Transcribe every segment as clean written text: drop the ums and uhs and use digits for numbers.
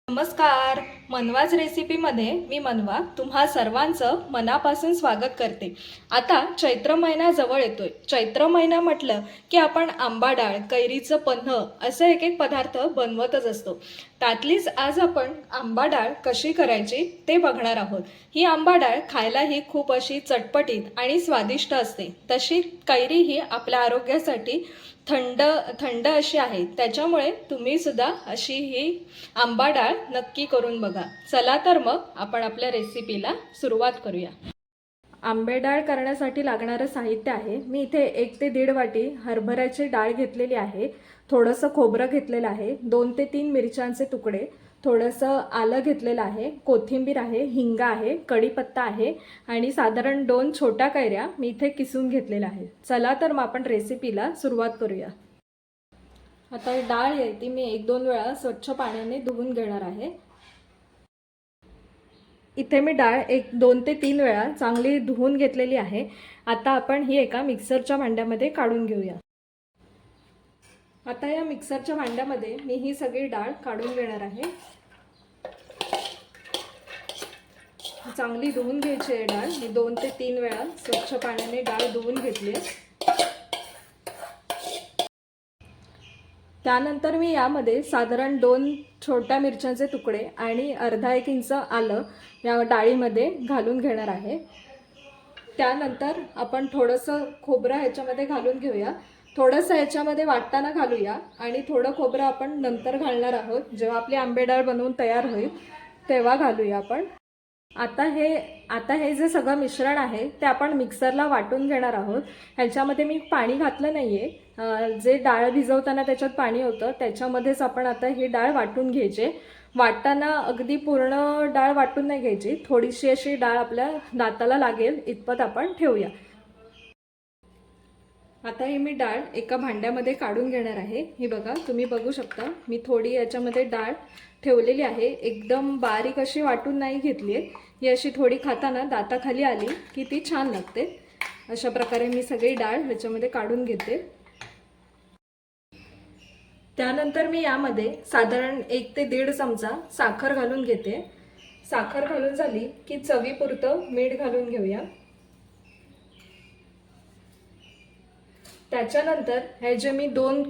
नमस्कार. मनवाज रेसिपीमध्ये मी मनवा तुम्हा सर्वांचं मनापासून स्वागत करते. आता चैत्र महिना जवळ येतोय. चैत्र महिना म्हटलं की आपण आंबा डाळ, कैरीचं पन्ह असे एक एक पदार्थ बनवतच असतो. त्यातलीच आज आपण आंबा डाळ कशी करायची ते बघणार आहोत. ही आंबा डाळ खायलाही खूप अशी चटपटीत आणि स्वादिष्ट असते. तशी कैरी ही आपल्या आरोग्यासाठी थंड थंड अशी आहे. त्याच्यामुळे तुम्ही सुद्धा अशी ही आंबा डाळ नक्की करून बघा. चला तर मग आपण आपल्या रेसिपीला सुरुवात करूया. आंबे डाळ करण्यासाठी लागणारं साहित्य आहे. मी इथे 1 ते 1.5 वाटी हरभऱ्याची डाळ घेतलेली आहे. थोडंसं खोबरं घेतलेलं आहे. 2 ते 3 मिरच्यांचे तुकडे, थोडंसं आलं घेतलेलं आहे, कोथिंबीर आहे, हिंग आहे, कढीपत्ता आहे आणि साधारण 2 छोट्या कैऱ्या मी इथे किसून घेतलेल्या आहेत. चला तर मग आपण रेसिपीला सुरुवात करूया. आता डाळ आहे ती मी 1-2 वेळा स्वच्छ पाण्याने धुवून घेणार आहे. इथे मी डाळ 2 ते 3 वेळा चांगली धुवून घेतलेली आहे. आता आपण ही एका मिक्सरच्या भांड्यामध्ये काढून घेऊया. आता या मिक्सरच्या भांड्यामध्ये मी ही सगळी डाळ काढून घेणार आहे. चांगली धुवून घ्यायची आहे डाळ. मी 2 ते 3 वेळा स्वच्छ पाण्याने डाळ धुवून घेतली आहे. त्यानंतर मी यामध्ये साधारण 2 छोट्या मिरच्यांचे तुकडे आणि अर्धा-1 इंच आलं या डाळीमध्ये घालून घेणार आहे. त्यानंतर आपण थोडंसं खोबरं ह्याच्यामध्ये घालून घेऊया. थोडंसं ह्याच्यामध्ये वाटताना घालूया आणि थोडं खोबरं आपण नंतर घालणार आहोत. जेव्हा आपली आंबे डाळ बनवून तयार होईल तेव्हा घालूया आपण. आता हे जे सगळं मिश्रण आहे ते आपण मिक्सरला वाटून घेणार आहोत. ह्याच्यामध्ये मी पाणी घातलं नाहीये. जे डाळ भिजवताना त्याच्यात पाणी होतं त्याच्यामध्येच आपण आता ही डाळ वाटून घ्यायची. वाटताना अगदी पूर्ण डाळ वाटून नाही घ्यायची. थोडीशी अशी डाळ आपल्या दाताला लागेल इतपत आपण ठेवूया. आता ही मी डाळ एका भांड्यामध्ये काढून घेणार आहे. ही बघा, तुम्ही बघू शकता मी थोडी याच्यामध्ये डाळ ठेवलेली आहे. एकदम बारीक अशी वाटून नाही घेतली आहे. ही अशी थोडी खाताना दाताखाली आली की ती छान लागते. अशा प्रकारे मी सगळी डाळ ह्याच्यामध्ये काढून घेते. त्यानंतर मी यामध्ये साधारण 1 ते 1.5 चमचा साखर घालून घेते. साखर घालून झाली की चवीपुरतं मीठ घालून घेऊया. त्याच्यानंतर हे जे मी 2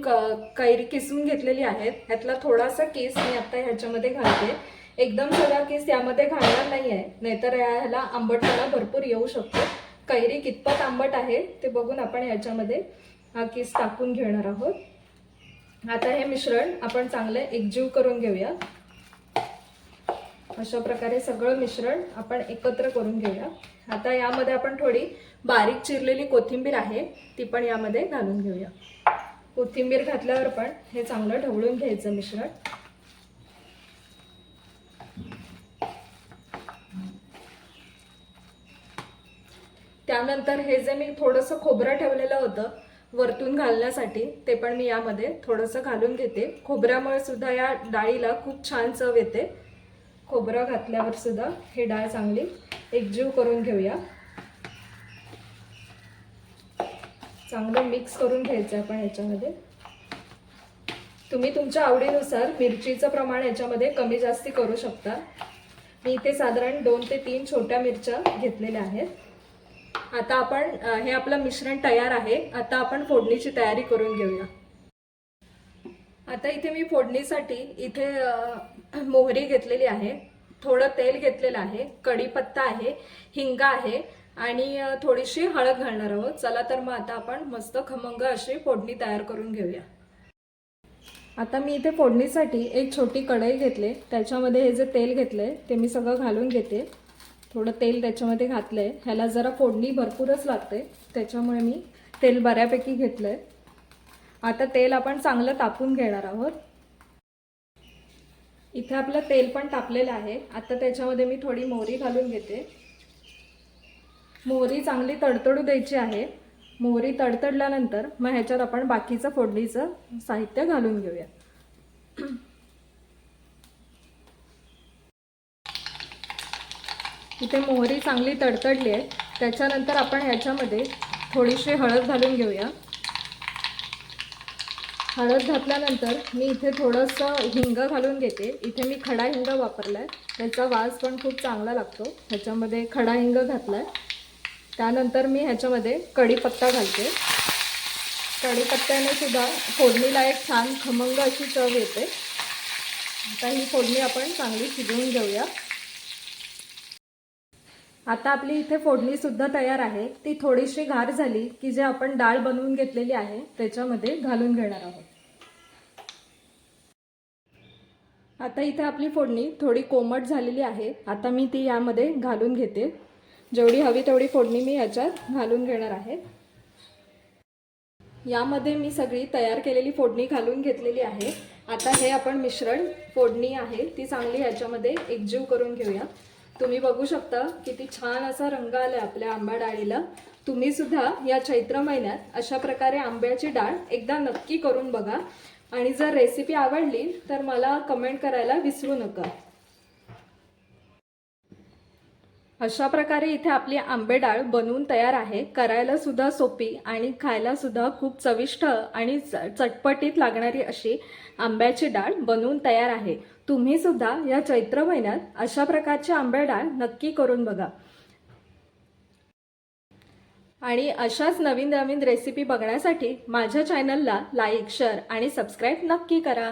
कैरी किसून घेतलेली आहेत ह्यातला थोडासा किस मी आता ह्याच्यामध्ये घालते. एकदम सगळा किस यामध्ये घालणार नाही आहे, नाहीतर ह्याला आंबटपणा भरपूर येऊ शकतो. कैरी कितपत आंबट आहे ते बघून आपण ह्याच्यामध्ये हा किस टाकून घेणार आहोत. आता हे मिश्रण आपण चांगले एकजीव करून घेऊया. अशा प्रकारे सगळं मिश्रण आपण एकत्र करून घेऊया. आता यामध्ये आपण थोडी बारीक चिरलेली कोथिंबीर आहे ती पण यामध्ये घालून घेऊया. कोथिंबीर घातल्यावर पण हे चांगलं ढवळून घ्यायचं मिश्रण. त्यानंतर हे जे मी थोडंसं खोबरं ठेवलेलं होतं वरतून घालण्यासाठी ते पण मी यामध्ये थोडंसं घालून घेते. खोबऱ्यामुळे सुद्धा या डाळीला खूप छान चव येते. खोबरं घातल्यावर सुद्धा ही डाळ चांगली एकजीव करून घेऊया. चांगलं मिक्स करून घ्यायचं आपण ह्याच्यामध्ये. तुम्ही तुमच्या आवडीनुसार मिरचीचं प्रमाण याच्यामध्ये कमी जास्ती करू शकता. मी इथे साधारण 2 ते 3 छोट्या मिरच्या घेतलेल्या आहेत. आता आपण हे आपलं मिश्रण तयार आहे. आता आपण फोडणीची तयारी करून घेऊया. आता इथे मी फोडणीसाठी इथे मोहरी घेतलेली आहे, थोडं तेल घेतलेलं आहे, कढीपत्ता आहे, हिंग आहे आणि थोडीशी हळद घालणार आहोत. चला तर मग आता आपण मस्त खमंग अशी फोडणी तयार करून घेऊया. आता मी इथे फोडणीसाठी एक छोटी कढई घेतले. त्याच्यामध्ये हे जे तेल घेतलंय ते मी सगळं घालून घेते. थोडं तेल त्याच्यामध्ये घातलंय. ह्याला जरा फोडणी भरपूरच लागते त्याच्यामुळे मी तेल बऱ्यापैकी घेतलंय. आता तेल आपण चांगलं तापून घेणार आहोत. इथे आपलं तेल पण तापलेलं आहे. आता त्याच्यामध्ये मी थोडी मोहरी घालून घेते. मोहरी चांगली तडतडू द्यायची आहे. मोहरी तडतडल्यानंतर मग ह्याच्यात आपण बाकीचं फोडणीचं साहित्य घालून घेऊया. इथे मोहरी चांगली तडतडली आहे. त्याच्यानंतर आपण ह्याच्यामध्ये थोडीशी हळद घालून घेऊया. हळद घातल्यानंतर मी इथे थोडंसं हिंग घालून घेते. इथे मी खडा हिंग वापरला आहे, त्याचा वास पण खूप चांगला लागतो. ह्याच्यामध्ये खडा हिंग घातला आहे. त्यानंतर मी ह्याच्यामध्ये कढीपत्ता घालते. कढीपत्त्याने सुद्धा फोडणीला एक छान खमंग अशी चव येते. आता ही फोडणी आपण चांगली शिजवून घेऊया. आता आपली इथे फोडणीसुद्धा तयार आहे. ती थोडीशी गार झाली की जे आपण डाळ बनवून घेतलेली आहे त्याच्यामध्ये घालून घेणार आहोत. आता इथे आपली फोडणी थोडी कोमट झालेली आहे. आता मी ती यामध्ये घालून घेते. जेवढी हवी तेवढी फोडणी मी याच्यात घालून घेणार आहे. यामध्ये मी सगळी तयार केलेली फोडणी घालून घेतलेली आहे. आता हे आपण मिश्रण फोडणी आहे ती चांगली याच्यामध्ये एकजीव करून घेऊया. तुम्ही बघू शकता किती छान असा रंग आला आपल्या आंबा डाळीला. तुम्ही सुद्धा या चैत्र महिन्यात अशा प्रकारे आंब्याची डाळ एकदा नक्की करून बघा. आणि जर रेसिपी आवडली तर मला कमेंट करायला विसरू नका. अशा प्रकारे इथे आपली आंबे डाळ बनवून तयार आहे. करायला सुद्धा सोपी आणि खायला सुद्धा खूप चविष्ट आणि चटपटीत लागणारी अशी आंब्याची डाळ बनवून तयार आहे. तुम्ही सुद्धा या चैत्र महिन्यात अशा प्रकारची आंबे डाळ नक्की करून बघा. आणि अशाच नवीन नवीन रेसिपी बघण्यासाठी माझ्या चॅनलला लाईक, शेअर आणि सबस्क्राईब नक्की करा.